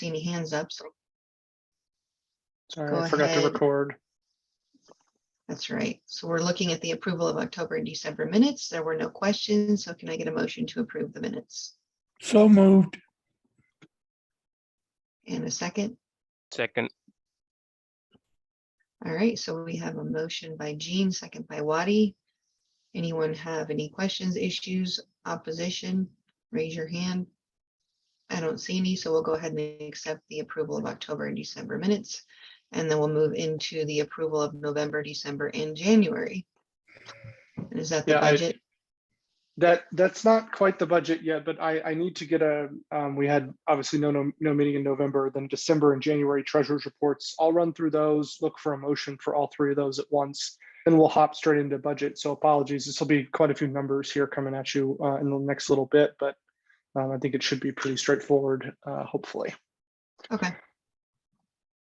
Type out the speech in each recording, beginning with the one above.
see any hands up, so Sorry, go I forgot to ahead. record. That's right. So we're looking at the approval of October and December minutes. There were no questions, so can I get a motion to approve the minutes? So moved. And a second? Second. All right, so we have a motion by Jean, second by Waddy. Anyone have any questions, issues, opposition? Raise your hand. I don't see any, so we'll go ahead and accept the approval of October and December minutes. And then we'll move into the approval of November, December, and January. And is that the budget? That's not quite the budget yet, but I need to get a, we had obviously no meeting in November, then December and January treasurer's reports. I'll run through those, look for a motion for all three of those at once, and we'll hop straight into budget. So apologies, this will be quite a few numbers here coming at you in the next little bit, but I think it should be pretty straightforward, hopefully. Okay.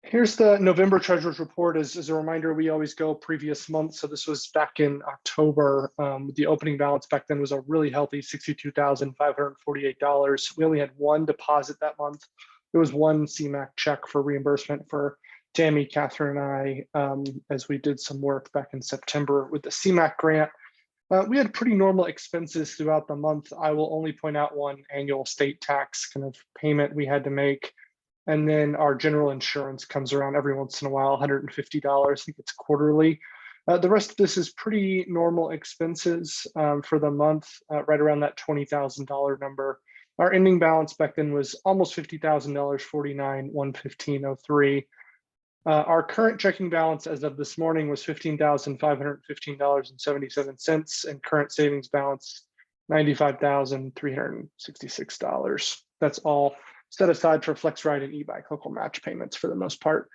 Here's the November treasurer's report. As a reminder, we always go previous month. So this was back in October. The opening balance back then was a really healthy $62,548. We only had one deposit that month. It was one CMAQ check for reimbursement for Tammy, Catherine, and I, as we did some work back in September with the CMAQ grant. We had pretty normal expenses throughout the month. I will only point out one annual state tax kind of payment we had to make. And then our general insurance comes around every once in a while, $150. I think it's quarterly. The rest of this is pretty normal expenses for the month, right around that $20,000 number. Our ending balance back then was almost $50,000, 49,115.03. Our current checking balance as of this morning was $15,515.77, and current savings balance $95,366. That's all set aside for FlexRide and e-bike local match payments for the most part.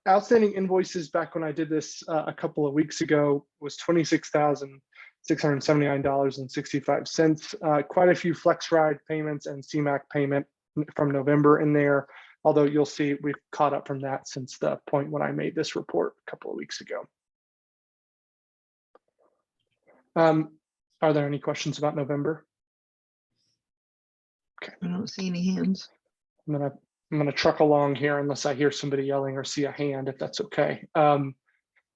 Outstanding invoices back when I did this a couple of weeks ago was $26,679.65. Quite a few FlexRide payments and CMAQ payment from November in there, although you'll see we've caught up from that since the point when I made this report a couple of weeks ago. Are there any questions about November? Okay. I don't see any hands. I'm gonna truck along here unless I hear somebody yelling or see a hand, if that's okay.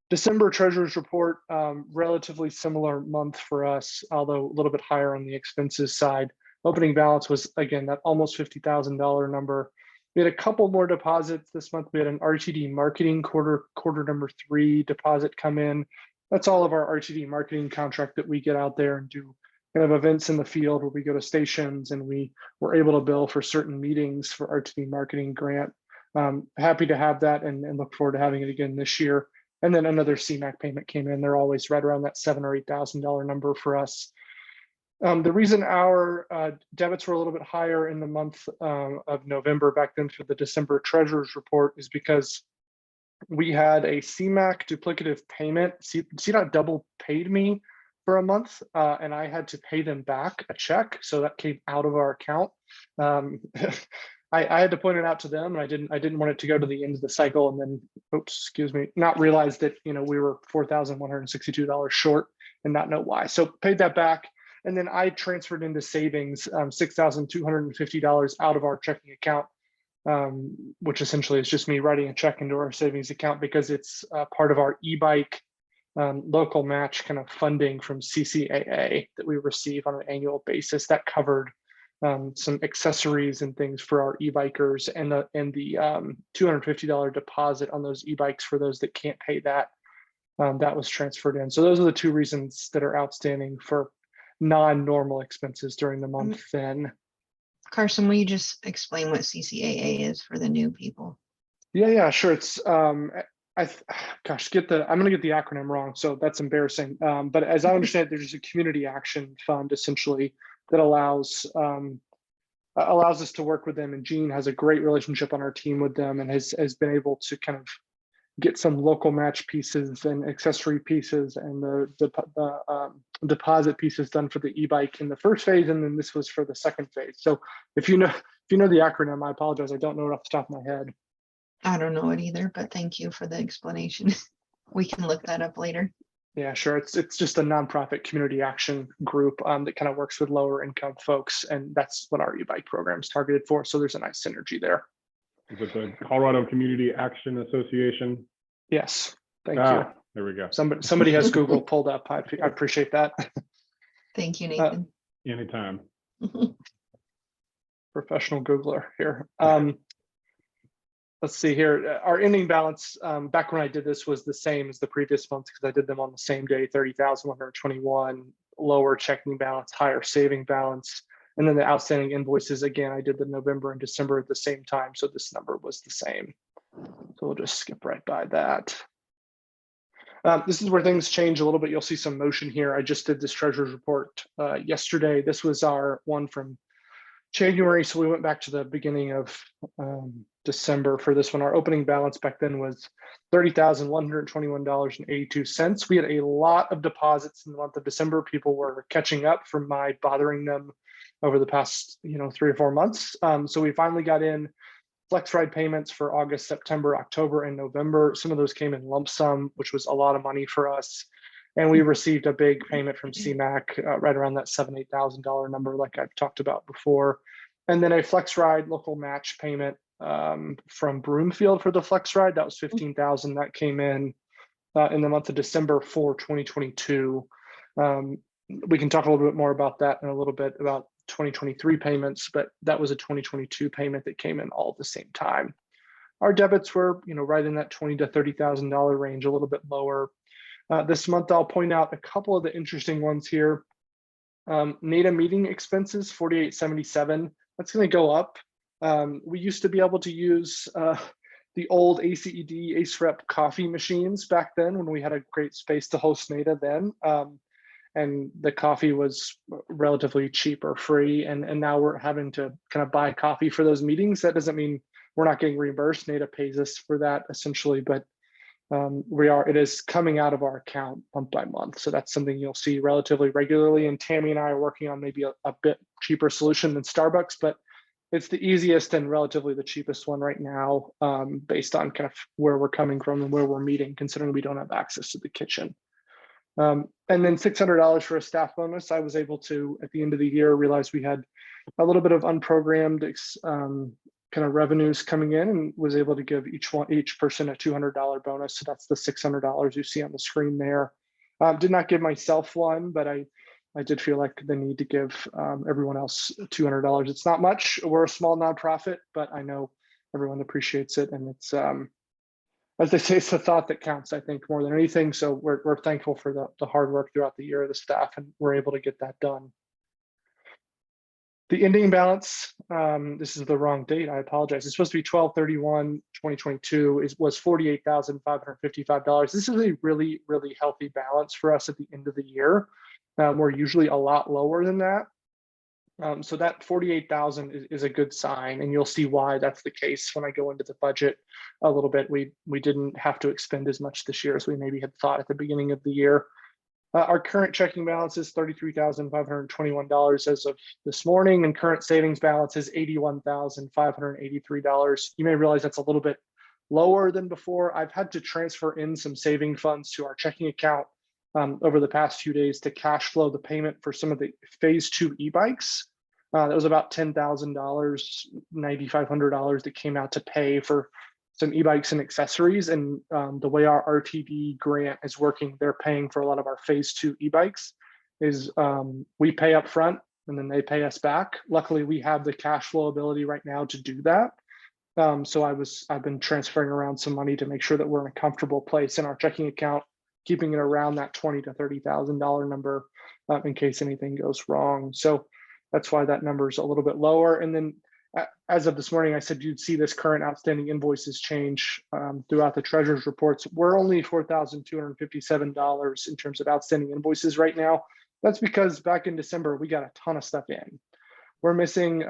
December treasurer's report, relatively similar month for us, although a little bit higher on the expenses side. Opening balance was, again, that almost $50,000 number. We had a couple more deposits this month. We had an RTD marketing quarter number 3 deposit come in. That's all of our RTD marketing contract that we get out there and do kind of events in the field where we go to stations and we were able to bill for certain meetings for RTD marketing grant. Happy to have that and look forward to having it again this year. And then another CMAQ payment came in. They're always right around that $7,000 or $8,000 number for us. The reason our debits were a little bit higher in the month of November back then for the December treasurer's report is because we had a CMAQ duplicative payment. CDOT double paid me for a month and I had to pay them back a check. So that came out of our account. I had to point it out to them, and I didn't want it to go to the end of the cycle and then, oops, excuse me, not realize that, you know, we were $4,162 short and not know why. So paid that back. And then I transferred into savings $6,250 out of our checking account, which essentially is just me writing a check into our savings account because it's part of our e-bike local match kind of funding from CCAA that we receive on an annual basis. That covered some accessories and things for our e-bikers and the $250 deposit on those e-bikes for those that can't pay that. That was transferred in. So those are the two reasons that are outstanding for non-normal expenses during the month then. Carson, will you just explain what CCAA is for the new people? Yeah, sure. It's gosh, I'm gonna get the acronym wrong, so that's embarrassing. But as I understand it, there's a community action fund essentially that allows us to work with them, and Jean has a great relationship on our team with them and has been able to kind of get some local match pieces and accessory pieces and the deposit pieces done for the e-bike in the first phase, and then this was for the second phase. So if you know the acronym, I apologize, I don't know it off the top of my head. I don't know it either, but thank you for the explanation. We can look that up later. Yeah, sure. It's just a nonprofit community action group that kind of works with lower income folks, and that's what our e-bike program is targeted for. So there's a nice synergy there. Is it the Colorado Community Action Association? Yes, thank you. There we go. Somebody has Google pulled up. I appreciate that. Thank you, Nathan. Anytime. Professional Googler here. Let's see here. Our ending balance back when I did this was the same as the previous month because I did them on the same day, 30,121, lower checking balance, higher saving balance. And then the outstanding invoices, again, I did the November and December at the same time. So this number was the same. So we'll just skip right by that. This is where things change a little bit. You'll see some motion here. I just did this treasurer's report yesterday. This was our one from January. So we went back to the beginning of December for this one. Our opening balance back then was $30,121.82. We had a lot of deposits in the month of December. People were catching up from my bothering them over the past 3 or 4 months. So we finally got in flex ride payments for August, September, October, and November. Some of those came in lump sum, which was a lot of money for us. And we received a big payment from CMAQ right around that $7,000, $8,000 number, like I've talked about before. And then a flex ride local match payment from Broomfield for the flex ride. That was $15,000. That came in the month of December for 2022. We can talk a little bit more about that in a little bit about 2023 payments, but that was a 2022 payment that came in all at the same time. Our debits were, right in that $20,000 to $30,000 range, a little bit lower. This month, I'll point out a couple of the interesting ones here. NADA meeting expenses, $48.77. That's going to go up. We used to be able to use the old ACED ACEREP coffee machines back then when we had a great space to host NADA then. And the coffee was relatively cheap or free. And now we're having to kind of buy coffee for those meetings. That doesn't mean we're not getting reimbursed. NADA pays us for that essentially, but it is coming out of our account month by month. So that's something you'll see relatively regularly. And Tammy and I are working on maybe a bit cheaper solution than Starbucks, but it's the easiest and relatively the cheapest one right now, based on kind of where we're coming from and where we're meeting, considering we don't have access to the kitchen. And then $600 for a staff bonus. I was able to, at the end of the year, realize we had a little bit of unprogrammed kind of revenues coming in, and was able to give each person a $200 bonus. So that's the $600 you see on the screen there. Did not give myself one, but I did feel like the need to give everyone else $200. It's not much. We're a small nonprofit, but I know everyone appreciates it, and it's as they say, it's the thought that counts, I think, more than anything. So we're thankful for the hard work throughout the year of the staff, and we're able to get that done. The ending balance, this is the wrong date, I apologize. It's supposed to be 12/31/2022. It was $48,555. This is a really, really healthy balance for us at the end of the year. We're usually a lot lower than that. So that 48,000 is a good sign, and you'll see why that's the case when I go into the budget a little bit. We didn't have to expend as much this year as we maybe had thought at the beginning of the year. Our current checking balance is $33,521 as of this morning, and current savings balance is $81,583. You may realize that's a little bit lower than before. I've had to transfer in some saving funds to our checking account over the past few days to cash flow the payment for some of the phase 2 e-bikes. That was about $10,000, $9,500 that came out to pay for some e-bikes and accessories. And the way our RTD grant is working, they're paying for a lot of our phase 2 e-bikes is we pay up front and then they pay us back. Luckily, we have the cash flow ability right now to do that. So I've been transferring around some money to make sure that we're in a comfortable place in our checking account, keeping it around that $20,000 to $30,000 number in case anything goes wrong. So that's why that number is a little bit lower. And then as of this morning, I said you'd see this current outstanding invoices change throughout the treasurer's reports. We're only $4,257 in terms of outstanding invoices right now. That's because back in December, we got a ton of stuff in. We're missing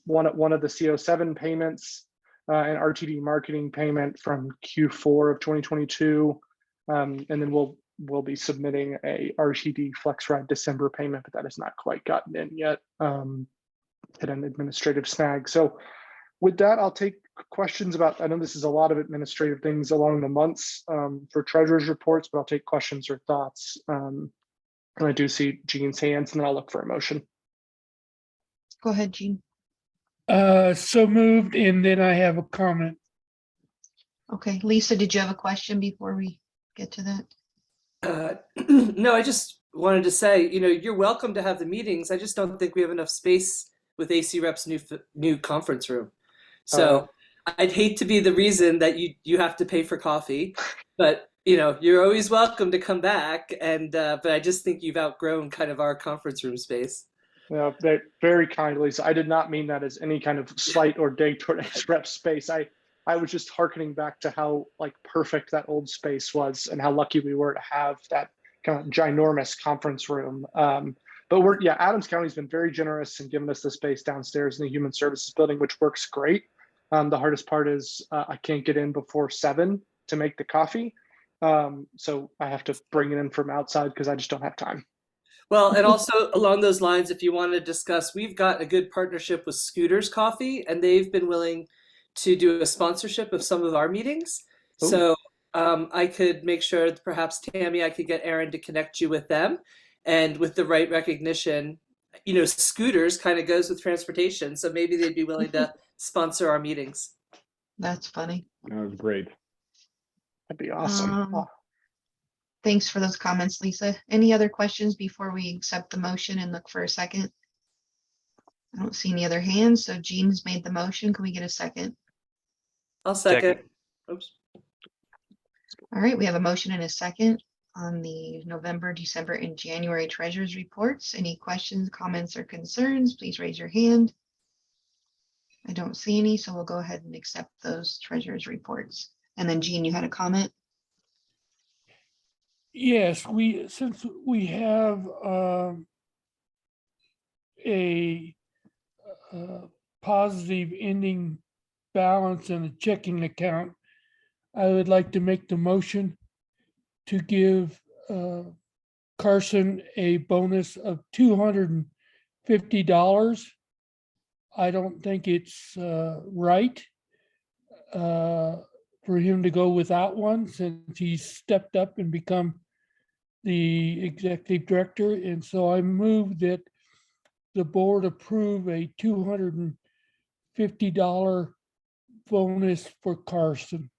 one of the CO7 payments, an RTD marketing payment from Q4 of 2022. And then we'll be submitting a RTD Flex Ride December payment, but that has not quite gotten in yet. Hit an administrative snag. So with that, I'll take questions about, I know this is a lot of administrative things along the months for treasurer's reports, but I'll take questions or thoughts. And I do see Jean's hands, and then I'll look for a motion. Go ahead, Jean. So moved, and then I have a comment. Okay, Lisa, did you have a question before we get to that? No, I just wanted to say, you're welcome to have the meetings. I just don't think we have enough space with AC Rep's new conference room. So I'd hate to be the reason that you have to pay for coffee, but you're always welcome to come back. And but I just think you've outgrown kind of our conference room space. Yeah, very kindly. So I did not mean that as any kind of slight or dig toward rep space. I was just hearkening back to how like perfect that old space was and how lucky we were to have that kind of ginormous conference room. But Adams County's been very generous in giving us the space downstairs in the Human Services building, which works great. The hardest part is I can't get in before 7 to make the coffee. So I have to bring it in from outside because I just don't have time. Well, and also along those lines, if you want to discuss, we've got a good partnership with Scooters Coffee, and they've been willing to do a sponsorship of some of our meetings. Ooh. So I could make sure that perhaps Tammy, I could get Aaron to connect you with them, and with the right recognition, Scooters kind of goes with transportation, so maybe they'd be willing to sponsor our meetings. That's funny. That was great. That'd be awesome. Thanks for those comments, Lisa. Any other questions before we accept the motion and look for a second? I don't see any other hands, so Jean's made the motion. Can we get a second? I'll second. Oops. All right, we have a motion and a second on the November, December, and January treasurers reports. Any questions, comments, or concerns, please raise your hand. I don't see any, so we'll go ahead and accept those treasurers reports. And then Jean, you had a comment? Yes, since we have a positive ending balance in a checking account, I would like to make the motion to give Carson a bonus of $250. I don't think it's right for him to go without one since he's stepped up and become the executive director. And so I move that the board approve a $250 bonus for Carson.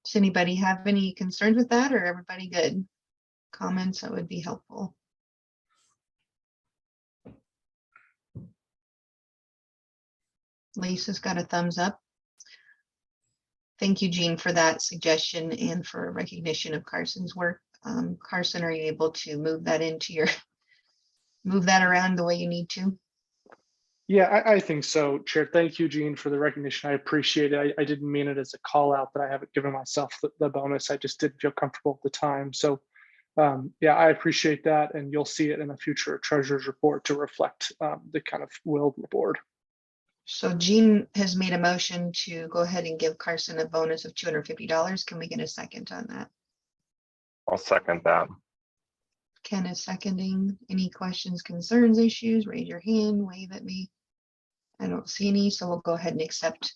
Does anybody have any concerns with that, or everybody good? Comments that would be helpful. Lisa's got a thumbs up. Thank you, Jean, for that suggestion and for recognition of Carson's work. Carson, are you able to move that around the way you need to? Yeah, I think so, Chair. Thank you, Jean, for the recognition. I appreciate it. I didn't mean it as a call out that I haven't given myself the bonus. I just didn't feel comfortable at the time. So yeah, I appreciate that. And you'll see it in a future treasurer's report to reflect the kind of will of the board. So Jean has made a motion to go ahead and give Carson a bonus of $250. Can we get a second on that? I'll second that. Ken is seconding. Any questions, concerns, issues? Raise your hand, wave at me. I don't see any, so we'll go ahead and accept.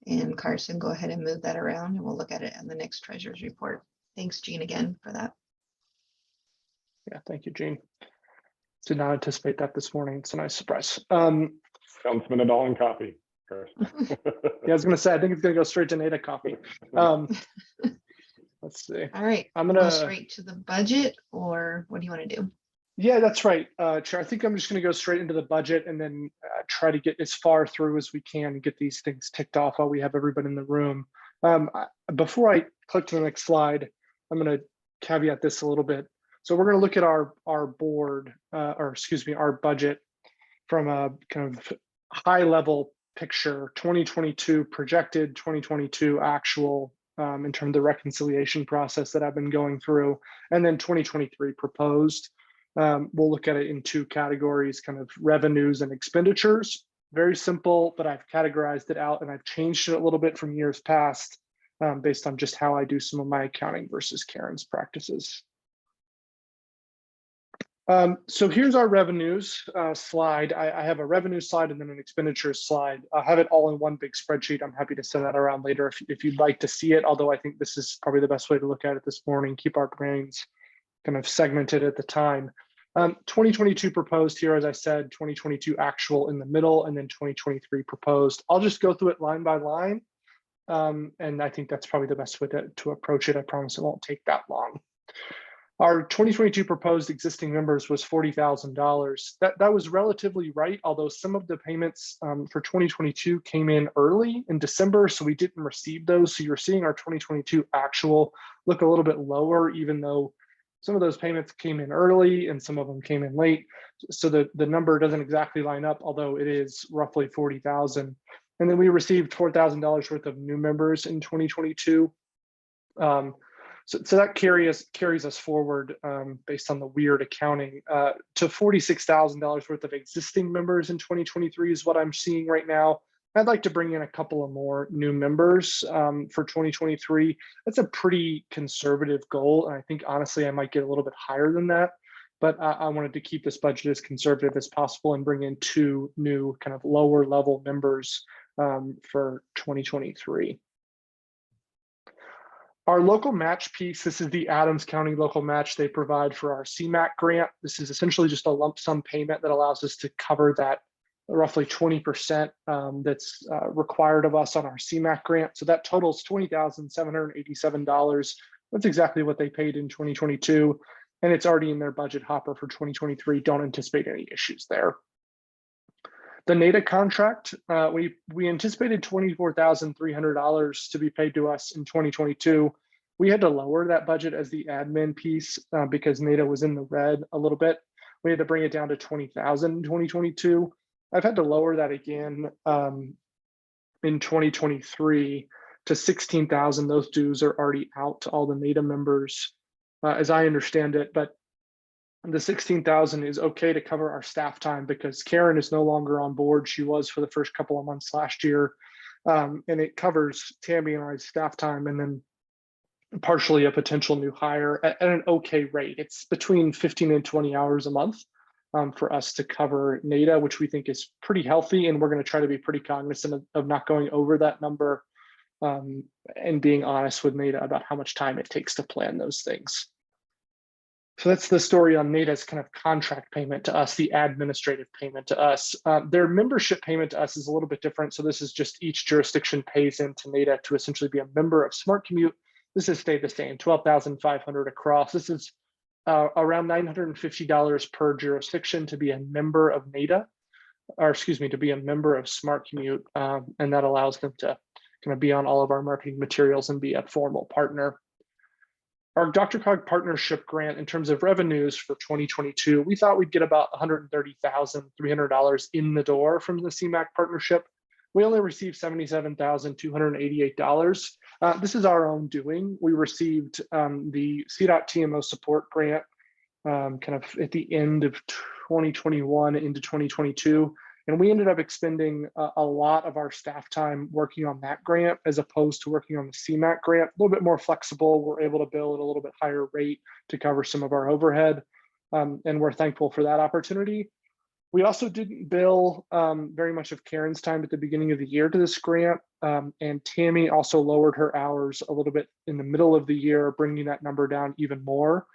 And Carson, go ahead and move that around and we'll look at it in the next treasurer's report. Thanks, Jean, again for that. Yeah, thank you, Jean. Did not anticipate that this morning. It's a nice surprise. Don't spend it all in coffee. Yeah, I was gonna say, I think it's gonna go straight to Nada coffee. Let's see. All right, I'm go gonna straight to the budget, or what do you want to do? Yeah, that's right, Chair. I think I'm just gonna go straight into the budget and then try to get as far through as we can and get these things ticked off while we have everybody in the room. Before I click to the next slide, I'm gonna caveat this a little bit. So we're gonna look at our board, our budget from a kind of high level picture, 2022 projected, 2022 actual, in terms of the reconciliation process that I've been going through, and then 2023 proposed. We'll look at it in two categories, kind of revenues and expenditures. Very simple, but I've categorized it out and I've changed it a little bit from years past based on just how I do some of my accounting versus Karen's practices. So here's our revenues slide. I have a revenue slide and then an expenditures slide. I'll have it all in one big spreadsheet. I'm happy to send that around later if you'd like to see it, although I think this is probably the best way to look at it this morning, keep our brains kind of segmented at the time. 2022 proposed here, as I said, 2022 actual in the middle, and then 2023 proposed. I'll just go through it line by line. And I think that's probably the best way to approach it. I promise it won't take that long. Our 2022 proposed existing members was $40,000. That was relatively right, although some of the payments for 2022 came in early in December, so we didn't receive those. So you're seeing our 2022 actual look a little bit lower, even though some of those payments came in early and some of them came in late. So the number doesn't exactly line up, although it is roughly 40,000. And then we received $4,000 worth of new members in 2022. So that carries us forward based on the weird accounting to $46,000 worth of existing members in 2023 is what I'm seeing right now. I'd like to bring in a couple of more new members for 2023. That's a pretty conservative goal. And I think honestly, I might get a little bit higher than that, but I wanted to keep this budget as conservative as possible and bring in 2 new kind of lower level members for 2023. Our local match piece, this is the Adams County local match they provide for our CMAQ grant. This is essentially just a lump sum payment that allows us to cover that roughly 20% that's required of us on our CMAQ grant. So that totals $20,787. That's exactly what they paid in 2022. And it's already in their budget hopper for 2023. Don't anticipate any issues there. The NADA contract, we anticipated $24,300 to be paid to us in 2022. We had to lower that budget as the admin piece because NADA was in the red a little bit. We had to bring it down to $20,000 in 2022. I've had to lower that again in 2023 to $16,000. Those dues are already out to all the NADA members, as I understand it, but the $16,000 is okay to cover our staff time because Karen is no longer on board. She was for the first couple of months last year. And it covers Tammy and I's staff time and then partially a potential new hire at an okay rate. It's between 15 and 20 hours a month for us to cover NADA, which we think is pretty healthy. And we're going to try to be pretty cognizant of not going over that number and being honest with NADA about how much time it takes to plan those things. So that's the story on NADA's kind of contract payment to us, the administrative payment to us. Their membership payment to us is a little bit different. So this is just each jurisdiction pays into NADA to essentially be a member of Smart Commute. This has stayed the same, $12,500 across. This is around $950 per jurisdiction to be a member of NADA, or excuse me, to be a member of Smart Commute. And that allows them to kind of be on all of our marketing materials and be a formal partner. Our DRCOG partnership grant in terms of revenues for 2022, we thought we'd get about $130,300 in the door from the CMAQ partnership. We only received $77,288. This is our own doing. We received the CDOT TMO support grant kind of at the end of 2021 into 2022. And we ended up expending a lot of our staff time working on that grant as opposed to working on the CMAQ grant. A little bit more flexible. We're able to bill at a little bit higher rate to cover some of our overhead. And we're thankful for that opportunity. We also didn't bill very much of Karen's time at the beginning of the year to this grant. And Tammy also lowered her hours a little bit in the middle of the year, bringing that number down even more.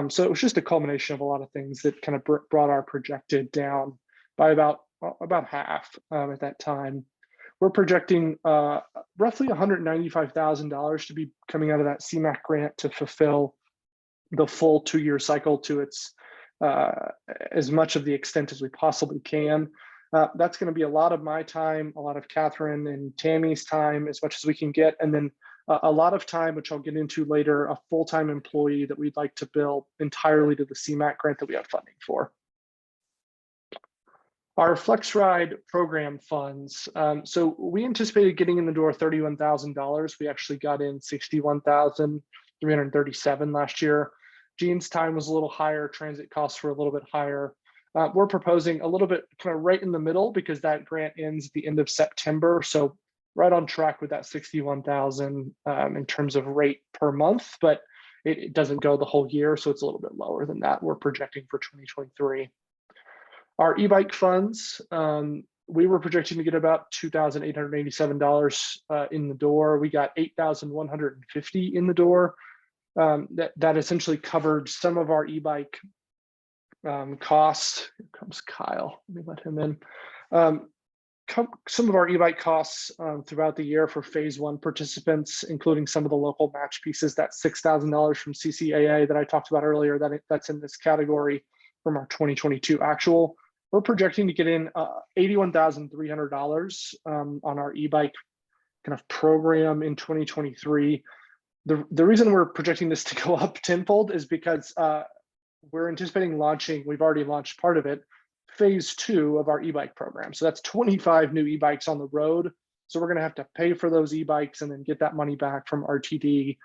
So it was just a culmination of a lot of things that kind of brought our projected down by about half at that time. We're projecting roughly $195,000 to be coming out of that CMAQ grant to fulfill the full 2-year cycle to its as much of the extent as we possibly can. That's going to be a lot of my time, a lot of Catherine and Tammy's time, as much as we can get, and then a lot of time, which I'll get into later, a full-time employee that we'd like to bill entirely to the CMAQ grant that we have funding for. Our FlexRide program funds. So we anticipated getting in the door $31,000. We actually got in $61,337 last year. Jean's time was a little higher. Transit costs were a little bit higher. We're proposing a little bit kind of right in the middle because that grant ends at the end of September. So right on track with that $61,000 in terms of rate per month, but it doesn't go the whole year. So it's a little bit lower than that we're projecting for 2023. Our e-bike funds, we were projecting to get about $2,887 in the door. We got $8,150 in the door. That essentially covered some of our e-bike cost. Here comes Kyle. Let me let him in. Some of our e-bike costs throughout the year for phase one participants, including some of the local match pieces, that $6,000 from CCAA that I talked about earlier, that's in this category from our 2022 actual. We're projecting to get in $81,300 on our e-bike kind of program in 2023. The reason we're projecting this to go up tenfold is because we're anticipating launching, we've already launched part of it, phase two of our e-bike program. So that's 25 new e-bikes on the road. So we're gonna have to pay for those e-bikes and then get that money back from RTD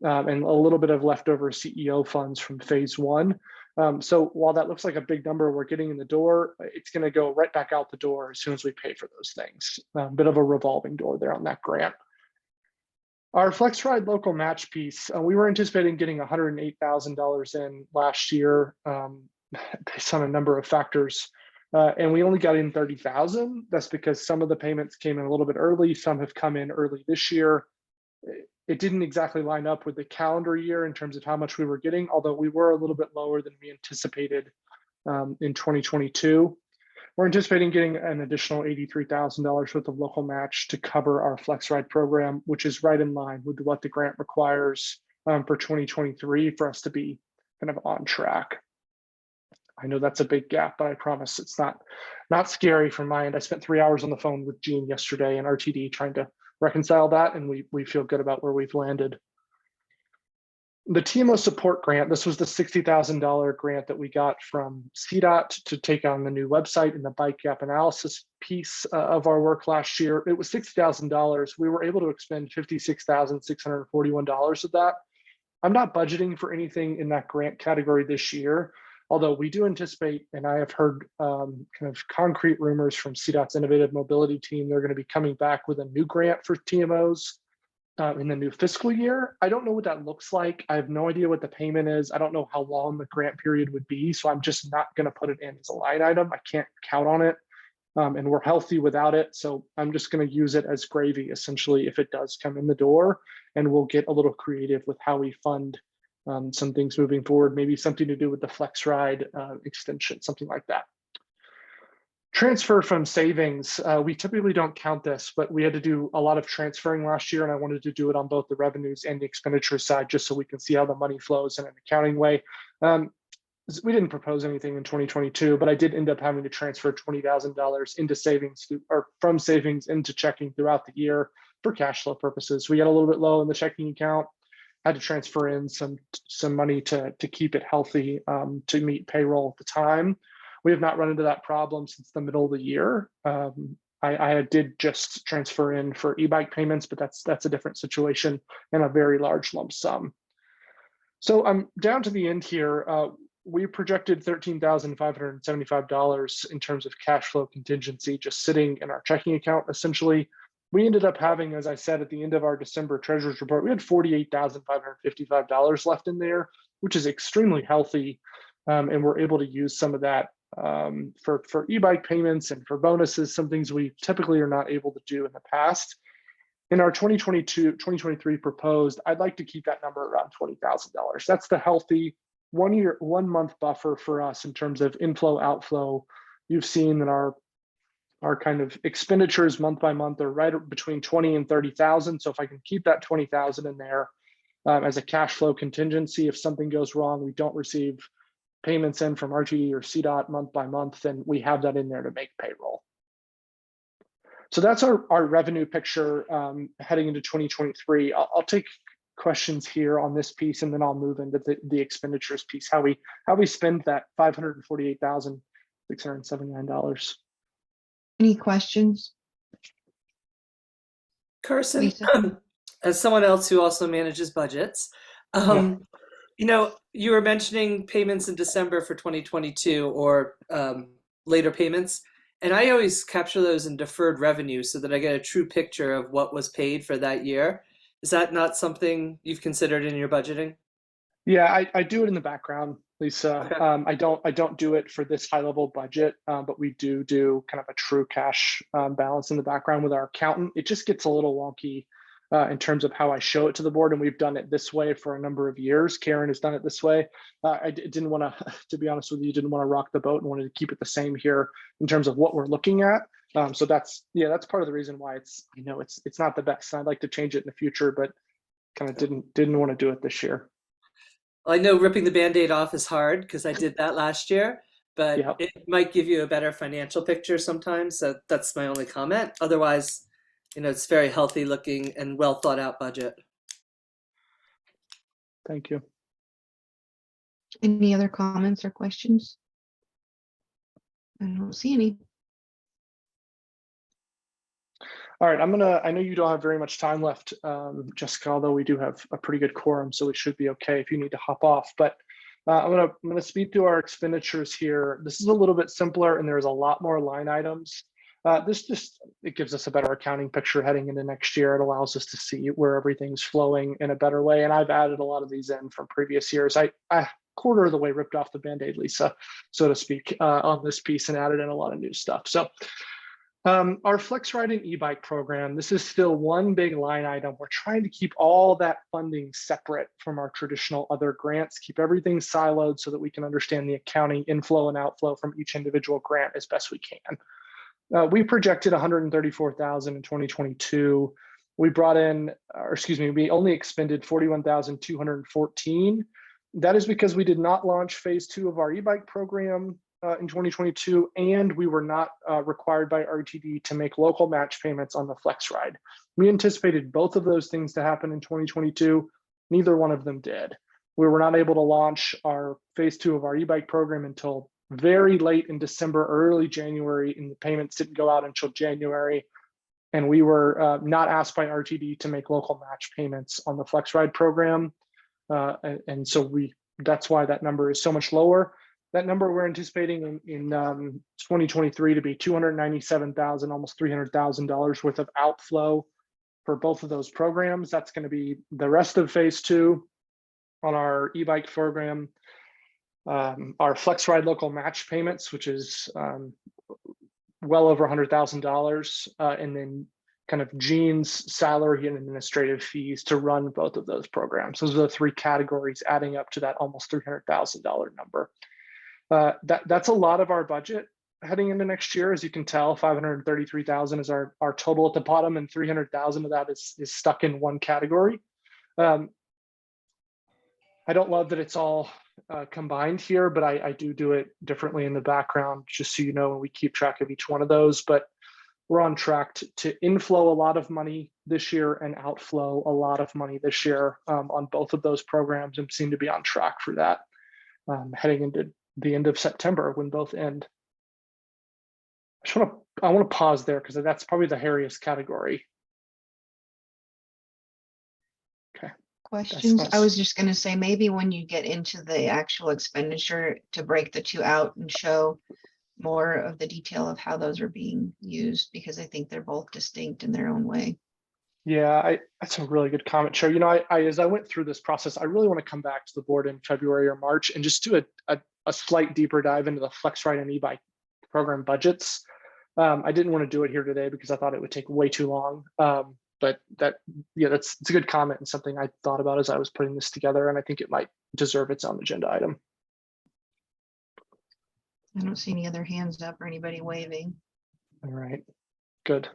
and a little bit of leftover CEO funds from phase one. So while that looks like a big number we're getting in the door, it's gonna go right back out the door as soon as we pay for those things. Bit of a revolving door there on that grant. Our FlexRide local match piece, we were anticipating getting $108,000 in last year based on a number of factors, and we only got in 30,000. That's because some of the payments came in a little bit early, some have come in early this year. It didn't exactly line up with the calendar year in terms of how much we were getting, although we were a little bit lower than we anticipated in 2022. We're anticipating getting an additional $83,000 worth of local match to cover our FlexRide program, which is right in line with what the grant requires for 2023 for us to be kind of on track. I know that's a big gap, but I promise it's not scary from my end. I spent 3 hours on the phone with Gene yesterday and RTD trying to reconcile that, and we feel good about where we've landed. The TMO support grant, this was the $60,000 grant that we got from CDOT to take on the new website and the bike gap analysis piece of our work last year. It was $60,000. We were able to expend $56,641 of that. I'm not budgeting for anything in that grant category this year, although we do anticipate, and I have heard kind of concrete rumors from CDOT's Innovative Mobility team, they're going to be coming back with a new grant for TMOs in the new fiscal year. I don't know what that looks like. I have no idea what the payment is. I don't know how long the grant period would be, so I'm just not going to put it in as a line item. I can't count on it, and we're healthy without it, so I'm just going to use it as gravy, essentially, if it does come in the door, and we'll get a little creative with how we fund some things moving forward, maybe something to do with the FlexRide extension, something like that. Transfer from savings, we typically don't count this, but we had to do a lot of transferring last year, and I wanted to do it on both the revenues and the expenditure side, just so we can see how the money flows in an accounting way. We didn't propose anything in 2022, but I did end up having to transfer $20,000 into savings, or from savings into checking throughout the year for cash flow purposes. We got a little bit low in the checking account, had to transfer in some money to keep it healthy to meet payroll at the time. We have not run into that problem since the middle of the year. I did just transfer in for e-bike payments, but that's a different situation and a very large lump sum. So I'm down to the end here. We projected $13,575 in terms of cash flow contingency just sitting in our checking account, essentially. We ended up having, as I said, at the end of our December treasurer's report, we had $48,555 left in there, which is extremely healthy. And we're able to use some of that for e-bike payments and for bonuses, some things we typically are not able to do in the past. In our 2023 proposed, I'd like to keep that number around $20,000. That's the healthy 1 month buffer for us in terms of inflow, outflow. You've seen that our kind of expenditures month by month are right between 20 and 30,000. So if I can keep that 20,000 in there as a cash flow contingency, if something goes wrong, we don't receive payments in from RTD or CDOT month by month, then we have that in there to make payroll. So that's our revenue picture heading into 2023. I'll take questions here on this piece, and then I'll move into the expenditures piece, how we spend that $548,679. Any questions? Carson, Lisa? as someone else who also manages budgets, you know, you were mentioning payments in December for 2022 or later payments, and I always capture those in deferred revenue so that I get a true picture of what was paid for that year. Is that not something you've considered in your budgeting? Yeah, I do it in the background, Lisa. Okay. I don't do it for this high level budget, but we do kind of a true cash balance in the background with our accountant. It just gets a little wonky in terms of how I show it to the board. And we've done it this way for a number of years. Karen has done it this way. Didn't want to be honest with you, didn't want to rock the boat and wanted to keep it the same here in terms of what we're looking at. So that's part of the reason why I know it's not the best. I'd like to change it in the future, but kind of didn't want to do it this year. I know ripping the Band-Aid off is hard because I did that last year, but Yeah. it might give you a better financial picture sometimes. So that's my only comment. Otherwise, it's very healthy looking and well thought out budget. Thank you. Any other comments or questions? I don't see any. All right, I know you don't have very much time left, Jessica, although we do have a pretty good quorum, so we should be okay if you need to hop off. But I'm gonna speed through our expenditures here. This is a little bit simpler and there's a lot more line items. It gives us a better accounting picture heading into next year. It allows us to see where everything's flowing in a better way. And I've added a lot of these in from previous years. I quarter of the way ripped off the Band-Aid, Lisa, so to speak, on this piece and added in a lot of new stuff. So our Flex Ride and e-bike program, this is still one big line item. We're trying to keep all that funding separate from our traditional other grants, keep everything siloed so that we can understand the accounting inflow and outflow from each individual grant as best we can. We projected 134,000 in 2022. We brought in, we only expended 41,214. That is because we did not launch phase 2 of our e-bike program in 2022, and we were not required by RTD to make local match payments on the Flex Ride. We anticipated both of those things to happen in 2022. Neither one of them did. We were not able to launch our phase 2 of our e-bike program until very late in December, early January, and the payments didn't go out until January. And we were not asked by RTD to make local match payments on the Flex Ride program. And so that's why that number is so much lower. That number we're anticipating in 2023 to be $297,000, almost $300,000 worth of outflow for both of those programs. That's going to be the rest of phase 2 on our e-bike program. Our Flex Ride local match payments, which is well over $100,000, and then kind of Gene's salary and administrative fees to run both of those programs. Those are the 3 categories adding up to that almost $300,000 number. That's a lot of our budget heading into next year. As you can tell, 533,000 is our total at the bottom, and 300,000 of that is stuck in one category. I don't love that it's all combined here, but I do it differently in the background, just so you know, and we keep track of each one of those. But we're on track to inflow a lot of money this year and outflow a lot of money this year on both of those programs, and seem to be on track for that heading into the end of September when both end. I want to pause there because that's probably the hairiest category. Okay. Questions? I was just going to say, maybe when you get into the actual expenditure, to break the 2 out and show more of the detail of how those are being used, because I think they're both distinct in their own way. Yeah, that's a really good comment, Chair. As I went through this process, I really want to come back to the board in February or March and just do a slight deeper dive into the Flex Ride and e-bike program budgets. I didn't want to do it here today because I thought it would take way too long. But it's a good comment and something I thought about as I was putting this together, and I think it might deserve its own agenda item. I don't see any other hands up or anybody waving. All right, good.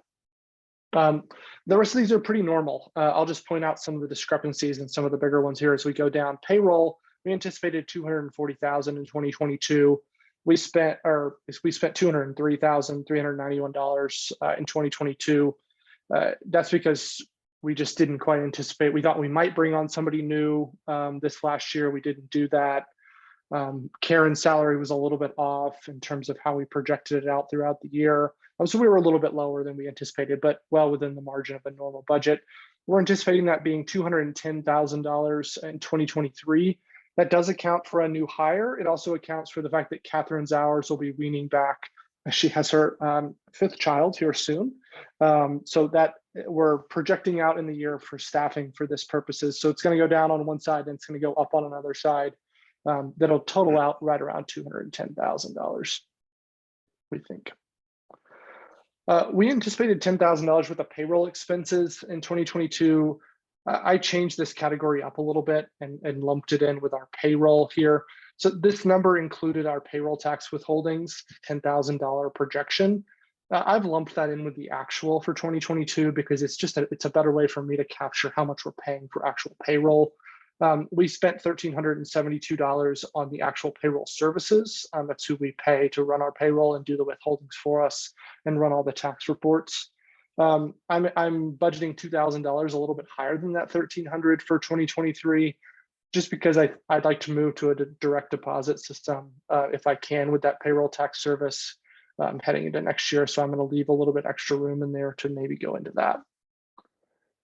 The rest of these are pretty normal. I'll just point out some of the discrepancies and some of the bigger ones here as we go down. Payroll, we anticipated 240,000 in 2022. We spent $203,391 in 2022. That's because we just didn't quite anticipate. We thought we might bring on somebody new this last year. We didn't do that. Karen's salary was a little bit off in terms of how we projected it out throughout the year. So we were a little bit lower than we anticipated, but well within the margin of a normal budget. We're anticipating that being $210,000 in 2023. That does account for a new hire. It also accounts for the fact that Catherine's hours will be weaning back. She has her 5th child here soon. So that we're projecting out in the year for staffing for this purposes. So it's going to go down on one side and it's going to go up on another side. That'll total out right around $210,000, we think. We anticipated $10,000 worth of payroll expenses in 2022. I changed this category up a little bit and lumped it in with our payroll here. So this number included our payroll tax withholdings, $10,000 projection. I've lumped that in with the actual for 2022 because it's a better way for me to capture how much we're paying for actual payroll. We spent $1,372 on the actual payroll services. That's who we pay to run our payroll and do the withholdings for us and run all the tax reports. I'm budgeting $2,000, a little bit higher than that $1,300 for 2023, just because I'd like to move to a direct deposit system if I can with that payroll tax service heading into next year. So I'm going to leave a little bit extra room in there to maybe go into that.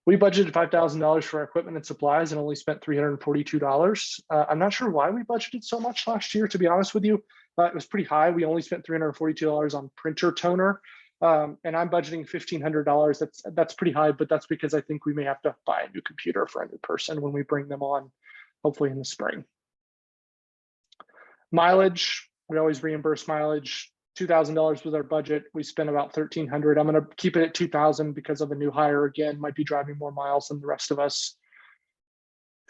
We budgeted $5,000 for our equipment and supplies and only spent $342. I'm not sure why we budgeted so much last year, to be honest with you. It was pretty high. We only spent $342 on printer toner. And I'm budgeting $1,500. That's pretty high, but that's because I think we may have to buy a new computer for a new person when we bring them on, hopefully in the spring. Mileage, we always reimburse mileage. $2,000 was our budget. We spent about $1,300. I'm going to keep it at $2,000 because of a new hire. Again, might be driving more miles than the rest of us.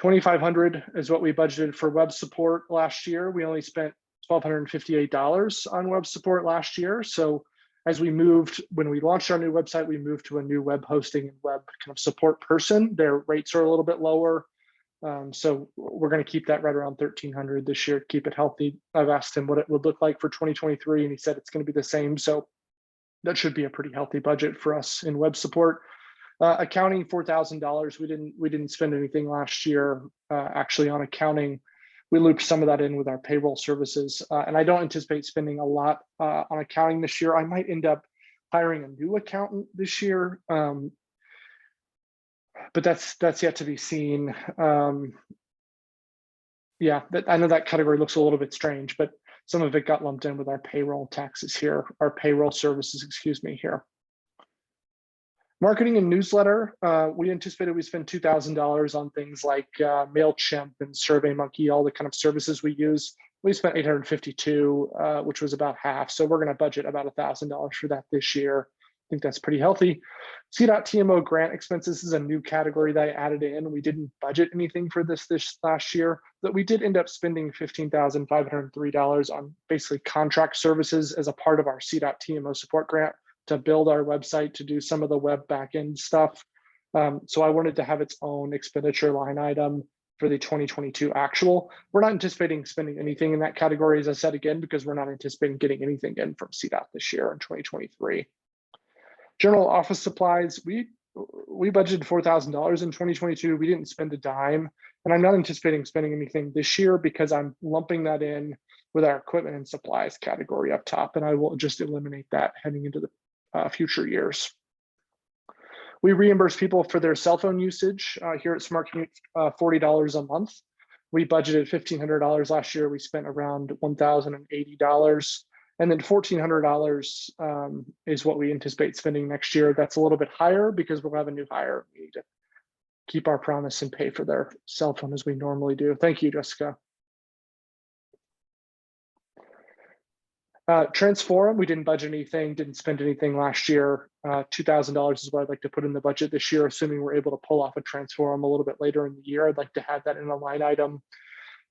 $2,500 is what we budgeted for web support last year. We only spent $1,258 on web support last year. So as we moved, when we launched our new website, we moved to a new web hosting and web kind of support person. Their rates are a little bit lower. So we're going to keep that right around $1,300 this year, keep it healthy. I've asked him what it would look like for 2023, and he said it's going to be the same. So that should be a pretty healthy budget for us in web support. Accounting, $4,000. We didn't spend anything last year actually on accounting. We looped some of that in with our payroll services, and I don't anticipate spending a lot on accounting this year. I might end up hiring a new accountant this year. But that's yet to be seen. Yeah, I know that category looks a little bit strange, but some of it got lumped in with our payroll taxes here, our payroll services, excuse me, here. Marketing and newsletter, we anticipated we spend $2,000 on things like MailChimp and SurveyMonkey, all the kind of services we use. We spent $852, which was about half. So we're going to budget about $1,000 for that this year. I think that's pretty healthy. C.TMO grant expenses is a new category that I added in. We didn't budget anything for this last year, but we did end up spending $15,503 on basically contract services as a part of our C.TMO support grant to build our website, to do some of the web backend stuff. So I wanted to have its own expenditure line item for the 2022 actual. We're not anticipating spending anything in that category, as I said again, because we're not anticipating getting anything in from CDOT this year in 2023. General office supplies, we budgeted $4,000 in 2022. We didn't spend a dime, and I'm not anticipating spending anything this year because I'm lumping that in with our equipment and supplies category up top, and I will just eliminate that heading into the future years. We reimburse people for their cell phone usage here at Smart Commute, $40 a month. We budgeted $1,500 last year. We spent around $1,080. And then $1,400 is what we anticipate spending next year. That's a little bit higher because we'll have a new hire. We need to keep our promise and pay for their cell phone as we normally do. Thank you, Jessica. Transforum, we didn't budget anything, didn't spend anything last year. $2,000 is what I'd like to put in the budget this year, assuming we're able to pull off a Transforum a little bit later in the year. I'd like to have that in a line item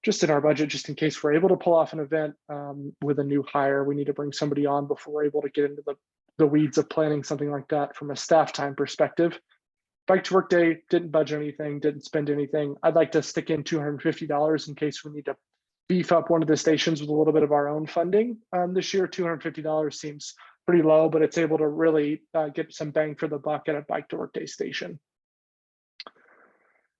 just in our budget, just in case we're able to pull off an event with a new hire. We need to bring somebody on before we're able to get into the weeds of planning something like that from a staff time perspective. Bike to Work Day, didn't budget anything, didn't spend anything. I'd like to stick in $250 in case we need to beef up one of the stations with a little bit of our own funding. This year, $250 seems pretty low, but it's able to really get some bang for the buck at a Bike to Work Day station.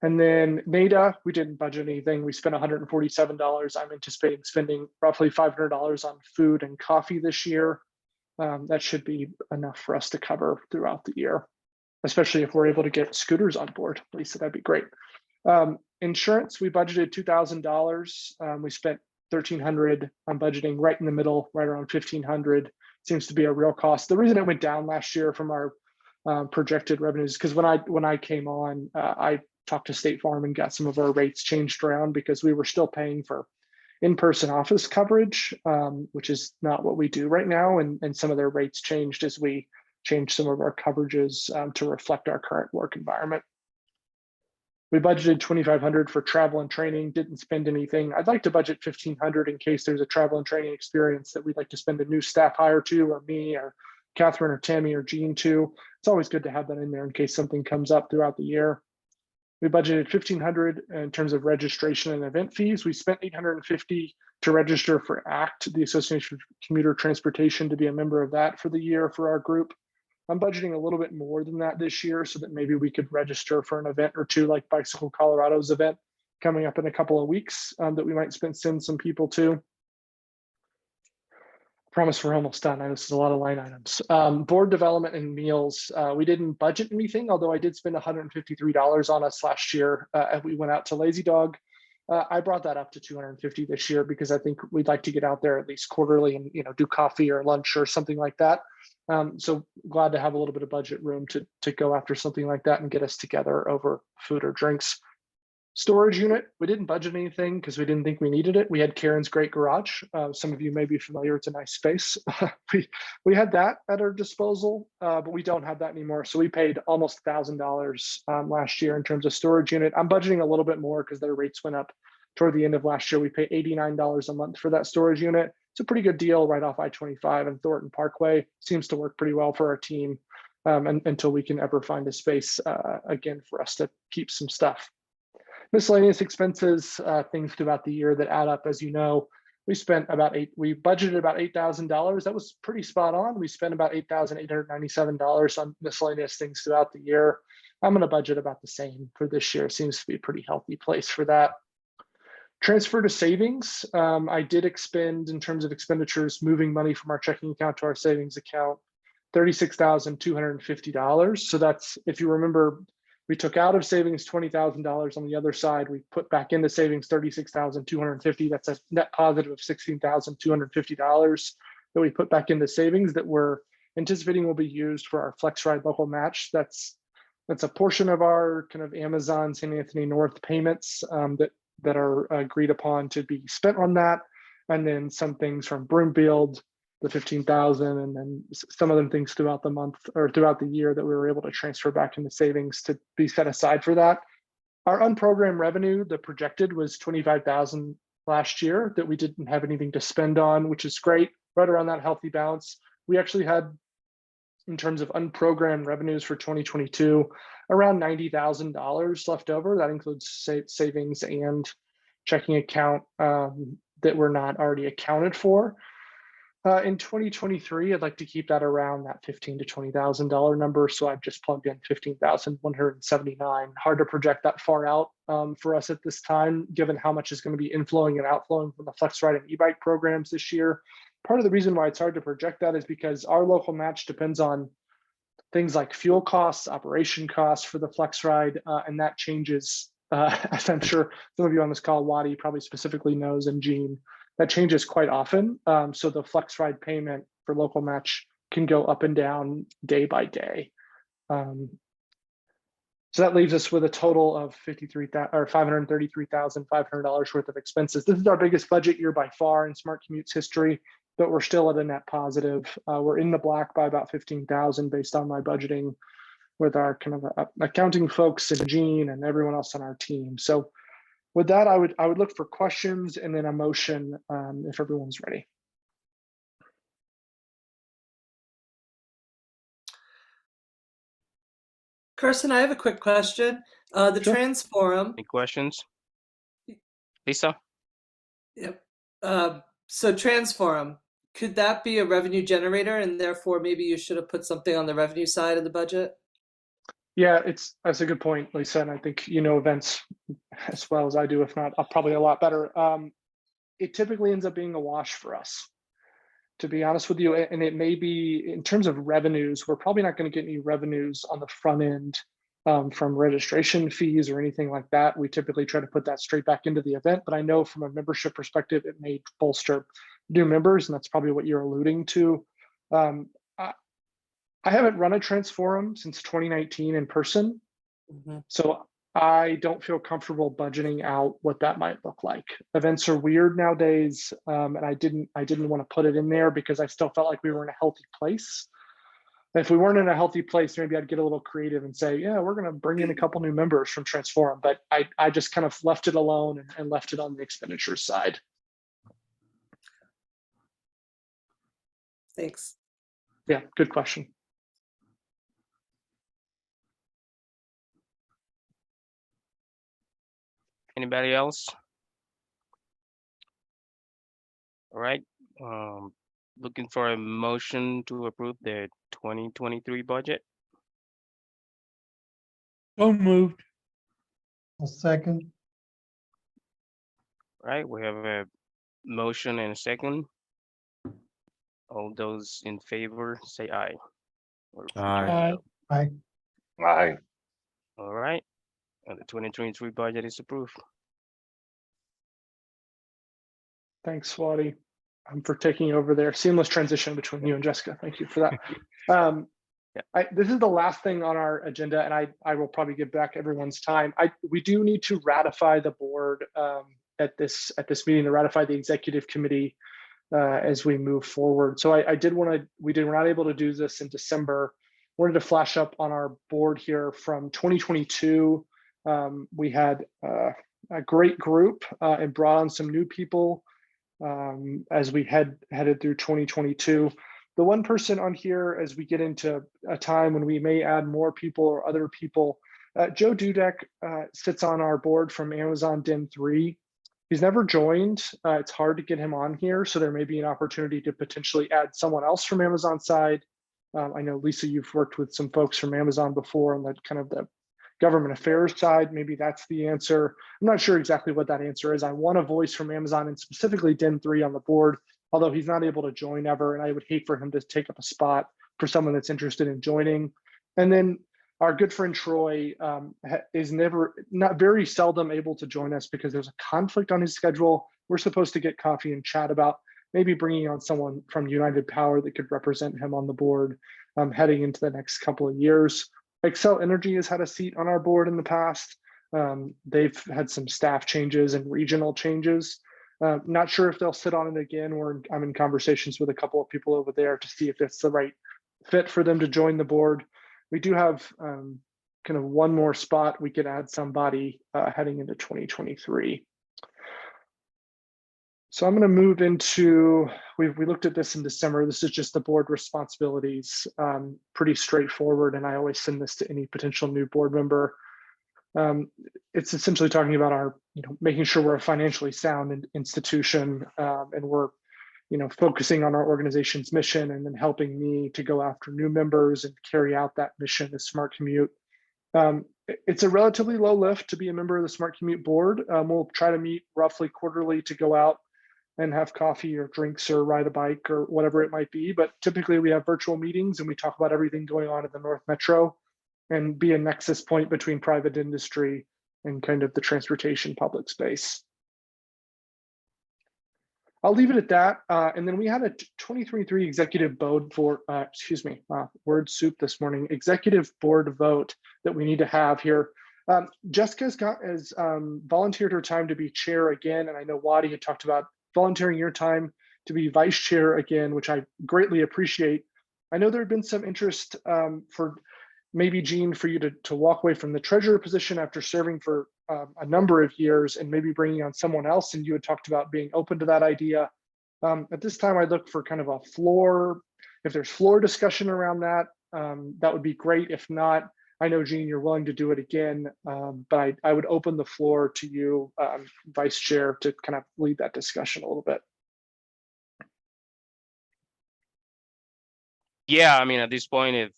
And then NADA, we didn't budget anything. We spent $147. I'm anticipating spending roughly $500 on food and coffee this year. That should be enough for us to cover throughout the year, especially if we're able to get scooters on board. Lisa, that'd be great. Insurance, we budgeted $2,000. We spent $1,300. I'm budgeting right in the middle, right around $1,500. Seems to be a real cost. The reason it went down last year from our projected revenues, because when I came on, I talked to State Farm and got some of our rates changed around because we were still paying for in-person office coverage, which is not what we do right now. And some of their rates changed as we change some of our coverages to reflect our current work environment. We budgeted $2,500 for travel and training, didn't spend anything. I'd like to budget $1,500 in case there's a travel and training experience that we'd like to spend a new staff hire to, or me, or Catherine, or Tammy, or Jean to. It's always good to have that in there in case something comes up throughout the year. We budgeted $1,500 in terms of registration and event fees. We spent $850 to register for ACT, the Association of Commuter Transportation, to be a member of that for the year for our group. I'm budgeting a little bit more than that this year so that maybe we could register for an event or two, like Bicycle Colorado's event coming up in a couple of weeks that we might send some people to. Promise we're almost done. I know this is a lot of line items. Board development and meals. We didn't budget anything, although I did spend $153 on us last year. And we went out to Lazy Dog. I brought that up to $250 this year because I think we'd like to get out there at least quarterly and do coffee or lunch or something like that. So glad to have a little bit of budget room to go after something like that and get us together over food or drinks. Storage unit, we didn't budget anything because we didn't think we needed it. We had Karen's great garage. Some of you may be familiar, it's a nice space. we had that at our disposal, but we don't have that anymore. So we paid almost $1,000 last year in terms of storage unit. I'm budgeting a little bit more because their rates went up toward the end of last year. We pay $89 a month for that storage unit. It's a pretty good deal right off I-25 and Thornton Parkway. Seems to work pretty well for our team until we can ever find a space again for us to keep some stuff. Miscellaneous expenses, things throughout the year that add up. As you know, we budgeted about $8,000. That was pretty spot on. We spent about $8,897 on miscellaneous things throughout the year. I'm going to budget about the same for this year. Seems to be a pretty healthy place for that. Transfer to savings. I did expend, in terms of expenditures, moving money from our checking account to our savings account, $36,250. So that's, if you remember, we took out of savings $20,000 on the other side. We put back into savings $36,250. That's a net positive of $16,250 that we put back into savings that we're anticipating will be used for our FlexRide local match. That's a portion of our kind of Amazon St. Anthony North payments that are agreed upon to be spent on that. And then some things from Broomfield, the 15,000, and then some of them things throughout the month or throughout the year that we were able to transfer back into savings to be set aside for that. Our unprogrammed revenue, the projected, was 25,000 last year that we didn't have anything to spend on, which is great, right around that healthy balance. We actually had, in terms of unprogrammed revenues for 2022, around $90,000 left over. That includes savings and checking account that were not already accounted for. In 2023, I'd like to keep that around that $15,000 to $20,000 number. So I've just plugged in 15,179. Hard to project that far out for us at this time, given how much is going to be inflowing and outflowing from the FlexRide and e-bike programs this year. Part of the reason why it's hard to project that is because our local match depends on things like fuel costs, operation costs for the FlexRide, and that changes, as I'm sure some of you on this call, Wadi probably specifically knows, and Jean, that changes quite often. So the FlexRide payment for local match can go up and down day by day. So that leaves us with a total of $533,500 worth of expenses. This is our biggest budget year by far in Smart Commute's history, but we're still at a net positive. We're in the black by about 15,000 based on my budgeting with our kind of accounting folks and Jean and everyone else on our team. So with that, I would look for questions and then a motion if everyone's ready. Carson, I have a quick question. The Sure. Trans Forum. Any questions? Lisa? Yep. So Trans Forum, could that be a revenue generator, and therefore maybe you should have put something on the revenue side of the budget? Yeah, that's a good point, Lisa, and I think you know events as well as I do, if not probably a lot better. It typically ends up being a wash for us, to be honest with you, and it may be, in terms of revenues, we're probably not going to get any revenues on the front end from registration fees or anything like that. We typically try to put that straight back into the event, but I know from a membership perspective, it may bolster new members, and that's probably what you're alluding to. I haven't run a Trans Forum since 2019 in person, so I don't feel comfortable budgeting out what that might look like. Events are weird nowadays, and I didn't want to put it in there because I still felt like we were in a healthy place. If we weren't in a healthy place, maybe I'd get a little creative and say, yeah, we're going to bring in a couple new members from Transform. But I just kind of left it alone and left it on the expenditure side. Thanks. Yeah, good question. Anybody else? All right. Looking for a motion to approve the 2023 budget. So moved. I'll second. All right, we have a motion and a second. All those in favor say aye. Or put your Aye. hand up. Aye. Aye. All right, and the 2023 budget is approved. Thanks, Swati, for taking over there. Seamless transition between you and Jessica. Thank you for that. This is the last thing on our agenda, and I will probably give back everyone's time. We do need to ratify the board at this meeting, to ratify the executive committee as we move forward. So we were not able to do this in December. Wanted to flash up on our board here from 2022. We had a great group and brought on some new people as we headed through 2022. The one person on here, as we get into a time when we may add more people or other people, Joe Dudek sits on our board from Amazon Den 3. He's never joined. It's hard to get him on here, so there may be an opportunity to potentially add someone else from Amazon side. I know, Lisa, you've worked with some folks from Amazon before on that kind of the government affairs side. Maybe that's the answer. I'm not sure exactly what that answer is. I want a voice from Amazon and specifically Den 3 on the board, although he's not able to join ever, and I would hate for him to take up a spot for someone that's interested in joining. And then our good friend Troy is not very seldom able to join us because there's a conflict on his schedule. We're supposed to get coffee and chat about maybe bringing on someone from United Power that could represent him on the board heading into the next couple of years. Xcel Energy has had a seat on our board in the past. They've had some staff changes and regional changes. Not sure if they'll sit on it again. I'm in conversations with a couple of people over there to see if it's the right fit for them to join the board. We do have kind of one more spot. We could add somebody heading into 2023. So I'm going to move into, we looked at this in December. This is just the board responsibilities, pretty straightforward. And I always send this to any potential new board member. It's essentially talking about our, making sure we're a financially sound institution and we're, focusing on our organization's mission and then helping me to go after new members and carry out that mission as Smart Commute. It's a relatively low lift to be a member of the Smart Commute board. We'll try to meet roughly quarterly to go out and have coffee or drinks or ride a bike or whatever it might be. But typically we have virtual meetings and we talk about everything going on in the North Metro and be a nexus point between private industry and kind of the transportation public space. I'll leave it at that. And then we had a 2023 executive board for, word soup this morning, executive board vote that we need to have here. Jessica's has volunteered her time to be chair again. And I know Wadi had talked about volunteering your time to be vice chair again, which I greatly appreciate. I know there had been some interest for maybe, Jean, for you to walk away from the treasurer position after serving for a number of years and maybe bringing on someone else. And you had talked about being open to that idea. At this time, I'd look for kind of a floor. If there's floor discussion around that, that would be great. If not, I know, Jean, you're willing to do it again, but I would open the floor to you, Vice Chair, to kind of lead that discussion a little bit. Yeah, I mean, at this point,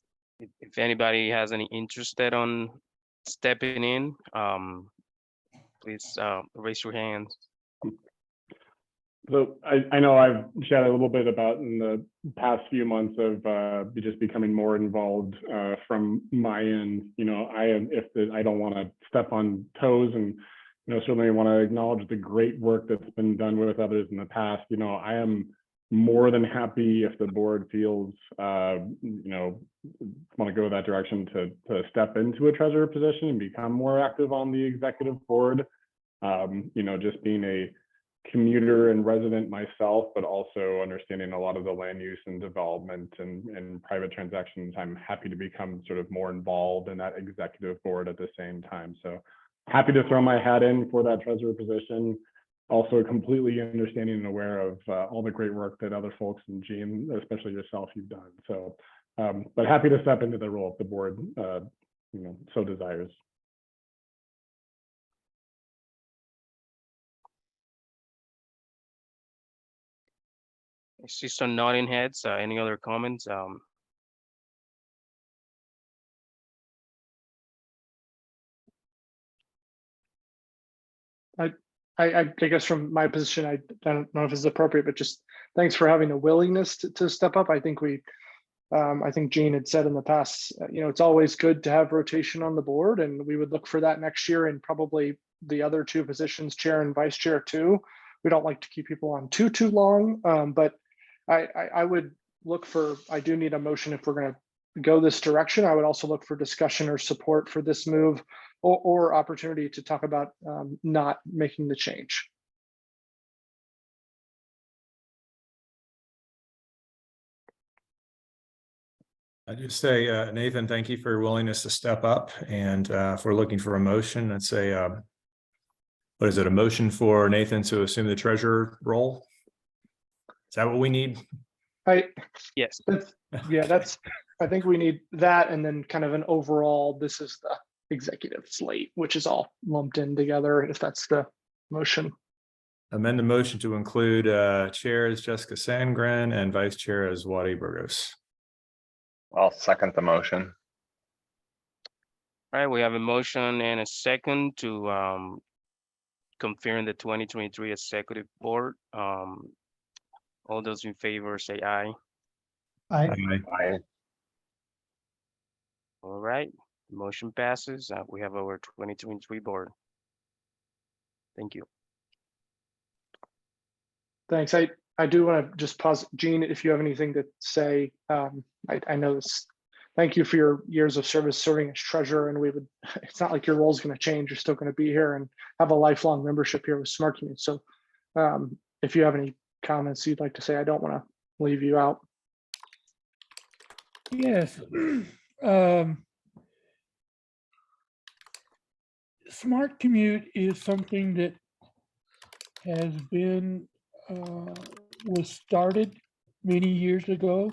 if anybody has any interested on stepping in, please raise your hands. So I know I've chatted a little bit about in the past few months of just becoming more involved from my end. I don't want to step on toes, and certainly want to acknowledge the great work that's been done with others in the past. I am more than happy if the board feels want to go that direction to step into a treasurer position and become more active on the executive board. Just being commuter and resident myself, but also understanding a lot of the land use and development and private transactions, I'm happy to become sort of more involved in that executive board at the same time. So happy to throw my hat in for that treasurer position. Also completely understanding and aware of all the great work that other folks and Jean, especially yourself, you've done. So, but happy to step into the role if the board, so desires. I see some nodding heads. Any other comments? I guess from my position, I don't know if it's appropriate, but just thanks for having the willingness to step up. I think I think Jean had said in the past, it's always good to have rotation on the board, and we would look for that next year, and probably the other two positions, chair and vice chair too. We don't like to keep people on too long, but I would look for, I do need a motion if we're going to go this direction. I would also look for discussion or support for this move, or opportunity to talk about not making the change. I just say, Nathan, thank you for your willingness to step up. And if we're looking for a motion, let's say, what is it, a motion for Nathan to assume the treasurer role? Is that what we need? Yes. I think we need that, and then kind of an overall, this is the executive slate, which is all lumped in together, if that's the motion. Amend the motion to include chair as Jessica Sandgren and vice chair as Wadi Burgos. I'll second the motion. All right, we have a motion and a second to confirm the 2023 executive board. All those in favor say aye. Aye. Aye. All right, motion passes. We have our 2023 board. Thank you. Thanks. I do want to just pause, Jean, if you have anything to say. I know this. Thank you for your years of service serving as treasurer, and it's not like your role is going to change. You're still going to be here and have a lifelong membership here with Smart Commute. So if you have any comments you'd like to say, I don't want to leave you out. Yes. Smart Commute is something that has been, was started many years ago.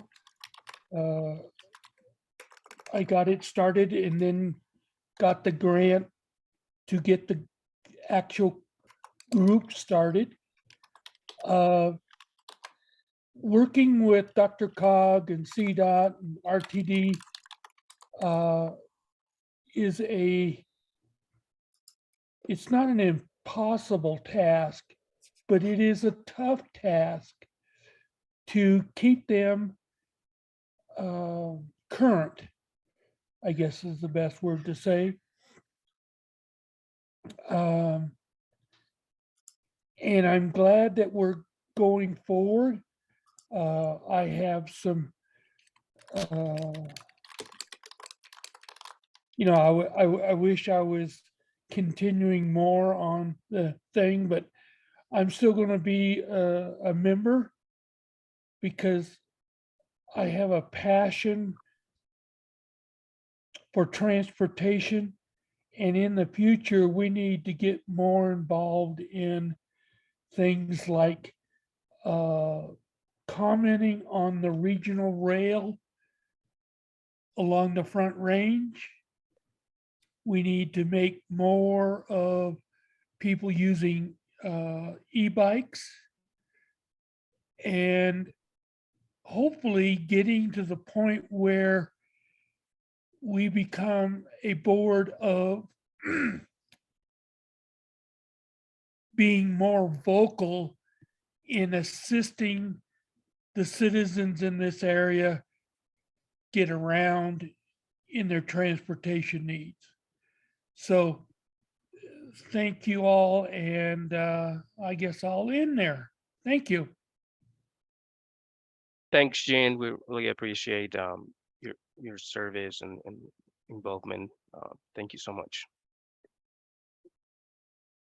I got it started and then got the grant to get the actual group started. Working with Dr. Cog and CDOT and RTD it's not an impossible task, but it is a tough task to keep them current, I guess is the best word to say. And I'm glad that we're going forward. I have some, I wish I was continuing more on the thing, but I'm still going to be a member because I have a passion for transportation, and in the future we need to get more involved in things like commenting on the regional rail along the Front Range. We need to make more of people using e-bikes, and hopefully getting to the point where we become a board of being more vocal in assisting the citizens in this area get around in their transportation needs. So thank you all, and I guess I'll end there. Thank you. Thanks, Jean. We really appreciate your service and involvement. Thank you so much.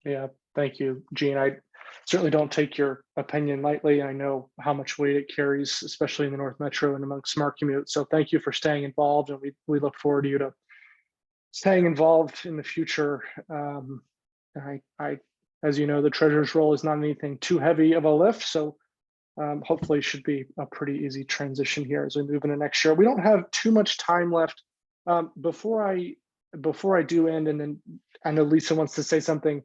Yeah, thank you, Gene. I certainly don't take your opinion lightly. I know how much weight it carries, especially in the North Metro and among Smart Commute. So thank you for staying involved, and we look forward to you to staying involved in the future. As you know, the treasurer's role is not anything too heavy of a lift, so hopefully it should be a pretty easy transition here as we move into next year. We don't have too much time left. Before I do end, and then I know Lisa wants to say something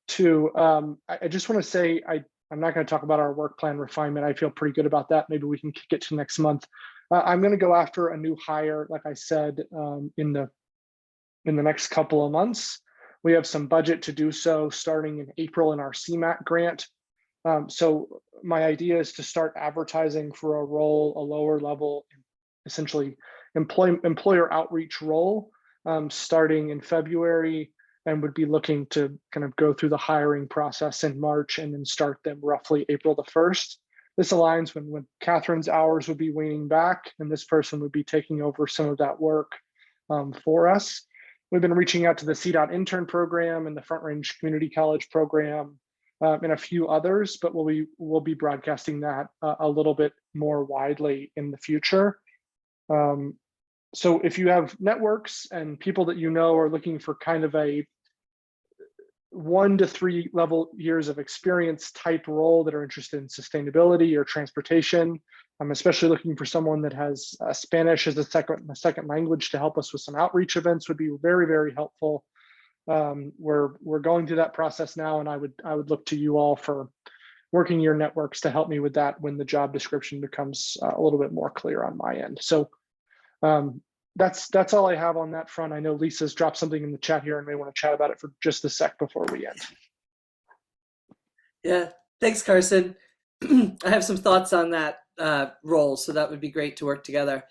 too. I just want to say I'm not going to talk about our work plan refinement. I feel pretty good about that. Maybe we can kick it to next month. I'm going to go after a new hire, like I said, in the next couple of months. We have some budget to do so starting in April in our CMAC grant. So my idea is to start advertising for a role, a lower level, essentially employer outreach role, starting in February, and would be looking to kind of go through the hiring process in March and then start them roughly April the 1st. This aligns when Catherine's hours would be waning back, and this person would be taking over some of that work for us. We've been reaching out to the CDOT intern program and the Front Range Community College program and a few others, but we'll be broadcasting that a little bit more widely in the future. So if you have networks and people that you know are looking for kind of a 1 to 3 level years of experience type role that are interested in sustainability or transportation, I'm especially looking for someone that has Spanish as a second language to help us with some outreach events would be very, very helpful. We're going through that process now, and I would look to you all for working your networks to help me with that when the job description becomes a little bit more clear on my end. So that's all I have on that front. I know Lisa's dropped something in the chat here and may want to chat about it for just a sec before we end. Yeah, thanks, Carson. I have some thoughts on that role, so that would be great to work together.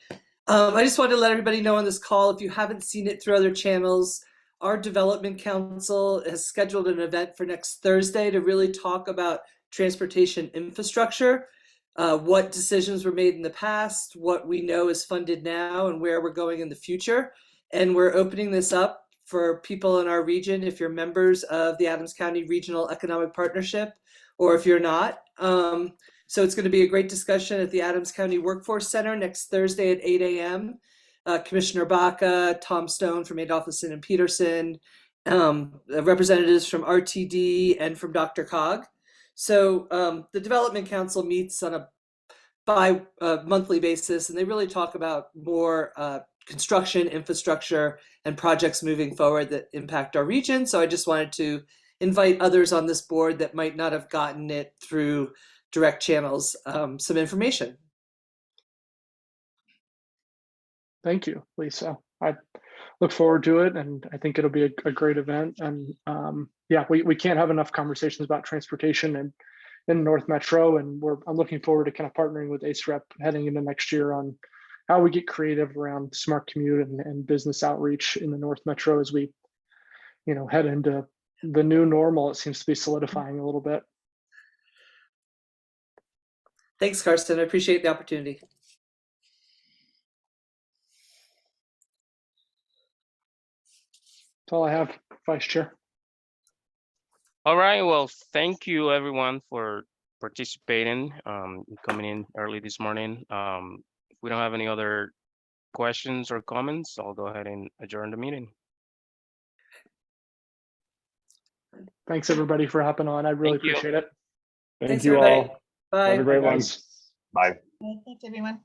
I just wanted to let everybody know on this call, if you haven't seen it through other channels, our development council has scheduled an event for next Thursday to really talk about transportation infrastructure, what decisions were made in the past, what we know is funded now, and where we're going in the future. And we're opening this up for people in our region, if you're members of the Adams County Regional Economic Partnership, or if you're not. So it's going to be a great discussion at the Adams County Workforce Center next Thursday at 8 a.m. Commissioner Baca, Tom Stone from Adolphison and Peterson, representatives from RTD and from DRCOG. So the Development Council meets on a bi-monthly basis, and they really talk about more construction, infrastructure, and projects moving forward that impact our region. So I just wanted to invite others on this board that might not have gotten it through direct channels, some information. Thank you, Lisa. I look forward to it, and I think it'll be a great event. And yeah, we can't have enough conversations about transportation and in North Metro, and I'm looking forward to kind of partnering with ACEREP heading into next year on how we get creative around smart commute and business outreach in the North Metro as we, head into the new normal. It seems to be solidifying a little bit. Thanks, Karsten. I appreciate the opportunity. That's all I have, Vice Chair. All right, well, thank you everyone for participating, coming in early this morning. If we don't have any other questions or comments, I'll go ahead and adjourn the meeting. Thanks everybody for hopping on. I really Thank you. appreciate it. Thank Thanks, you everybody. all. Bye. Have a great one. Guys. Bye. Thanks, everyone.